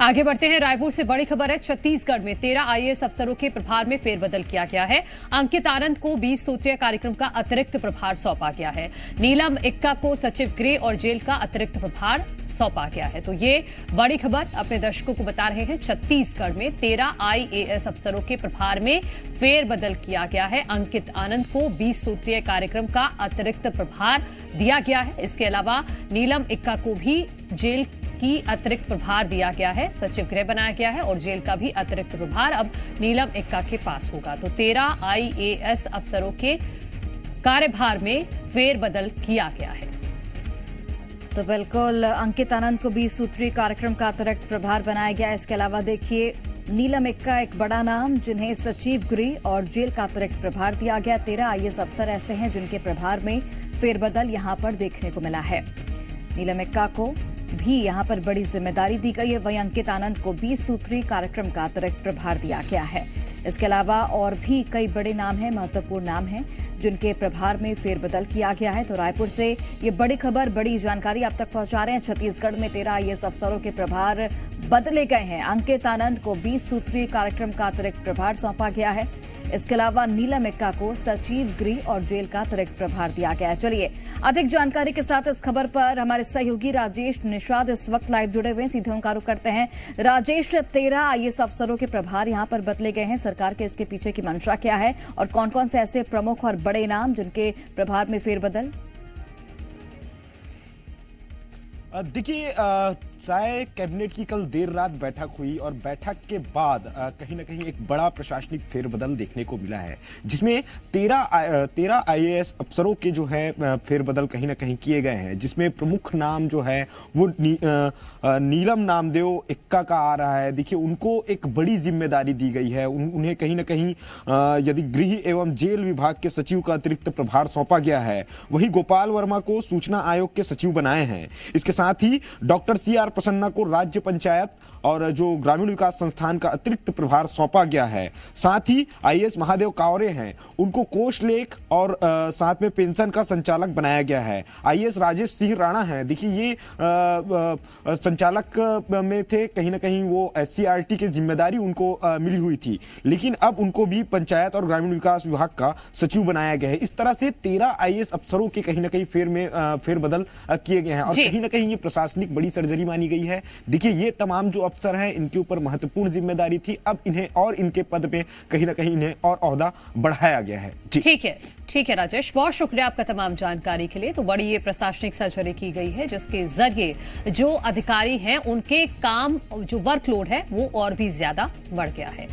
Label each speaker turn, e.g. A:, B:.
A: आगे बढ़ते हैं। रायपुर से बड़ी खबर है। छत्तीसगढ़ में 13 आईएएस अफसरों के प्रभार में फेरबदल किया गया है। अंकित आनंद को 20 सूत्रीय कार्यक्रम का अतिरिक्त प्रभार सौंपा गया है। नीलम इक्का को सचिव गृह और जेल का अतिरिक्त प्रभार सौंपा गया है। तो ये बड़ी खबर अपने दर्शकों को बता रहे हैं। छत्तीसगढ़ में 13 आईएएस अफसरों के प्रभार में फेरबदल किया गया है। अंकित आनंद को 20 सूत्रीय कार्यक्रम का अतिरिक्त प्रभार दिया गया है। इसके अलावा नीलम इक्का को भी जेल की अतिरिक्त प्रभार दिया गया है। सचिव गृह बनाया गया है और जेल का भी अतिरिक्त प्रभार अब नीलम इक्का के पास होगा। तो 13 आईएएस अफसरों के कार्यभार में फेरबदल किया गया है।
B: तो बिल्कुल अंकित आनंद को 20 सूत्रीय कार्यक्रम का अतिरिक्त प्रभार बनाया गया। इसके अलावा देखिए नीलम इक्का एक बड़ा नाम, जिन्हें सचिव गृह और जेल का अतिरिक्त प्रभार दिया गया। 13 आईएएस अफसर ऐसे हैं जिनके प्रभार में फेरबदल यहां पर देखने को मिला है। नीलम इक्का को भी यहां पर बड़ी जिम्मेदारी दी गई है। वहीं अंकित आनंद को 20 सूत्रीय कार्यक्रम का अतिरिक्त प्रभार दिया गया है। इसके अलावा और भी कई बड़े नाम हैं, महत्वपूर्ण नाम हैं, जिनके प्रभार में फेरबदल किया गया है। तो रायपुर से ये बड़ी खबर, बड़ी जानकारी आप तक पहुंचा रहे हैं। छत्तीसगढ़ में 13 आईएएस अफसरों के प्रभार बदले गए हैं। अंकित आनंद को 20 सूत्रीय कार्यक्रम का अतिरिक्त प्रभार सौंपा गया है। इसके अलावा नीलम इक्का को सचिव गृह और जेल का अतिरिक्त प्रभार दिया गया है। चलिए अधिक जानकारी के साथ इस खबर पर हमारे सहयोगी राजेश निषाद इस वक्त लाइव जुड़े हुए हैं। सीधे उनका रुख करते हैं। राजेश, 13 आईएएस अफसरों के प्रभार यहां पर बदले गए हैं। सरकार के इसके पीछे की मंशा क्या है और कौन कौन से ऐसे प्रमुख और बड़े नाम जिनके प्रभार में फेरबदल?
C: देखिए, चाहे कैबिनेट की कल देर रात बैठक हुई और बैठक के बाद कहीं ना कहीं एक बड़ा प्रशासनिक फेरबदल देखने को मिला है, जिसमें 13 आईएएस अफसरों के जो है फेरबदल कहीं ना कहीं किए गए हैं, जिसमें प्रमुख नाम जो है वो नीलम नामदेव इक्का का आ रहा है। देखिए, उनको एक बड़ी जिम्मेदारी दी गई है। उन्हें कहीं ना कहीं यदि गृह एवं जेल विभाग के सचिव का अतिरिक्त प्रभार सौंपा गया है। वहीं गोपाल वर्मा को सूचना आयोग के सचिव बनाए हैं। इसके साथ ही डॉक्टर सीआर प्रसन्ना को राज्य पंचायत और जो ग्रामीण विकास संस्थान का अतिरिक्त प्रभार सौंपा गया है। साथ ही आईएएस महादेव कावरे हैं, उनको कोष लेख और साथ में पेंशन का संचालक बनाया गया है। आईएएस राजेश सिंह राणा हैं, देखिए ये संचालक में थे, कहीं ना कहीं वो एससीईआरटी की जिम्मेदारी उनको मिली हुई थी, लेकिन अब उनको भी पंचायत और ग्रामीण विकास विभाग का सचिव बनाया गया है। इस तरह से 13 आईएएस अफसरों के कहीं ना कहीं फेरबदल किए गए हैं और कहीं ना कहीं ये प्रशासनिक बड़ी सर्जरी मानी गई है। देखिए, ये तमाम जो अफसर हैं, इनके ऊपर महत्वपूर्ण जिम्मेदारी थी। अब इन्हें और इनके पद पे कहीं ना कहीं इन्हें और ओहदा बढ़ाया गया है।
A: ठीक है राजेश, बहुत शुक्रिया आपका तमाम जानकारी के लिए। तो बड़ी ये प्रशासनिक सर्जरी की गई है, जिसके जरिए जो अधिकारी हैं उनके काम, जो वर्कलोड है वो और भी ज्यादा बढ़ गया है।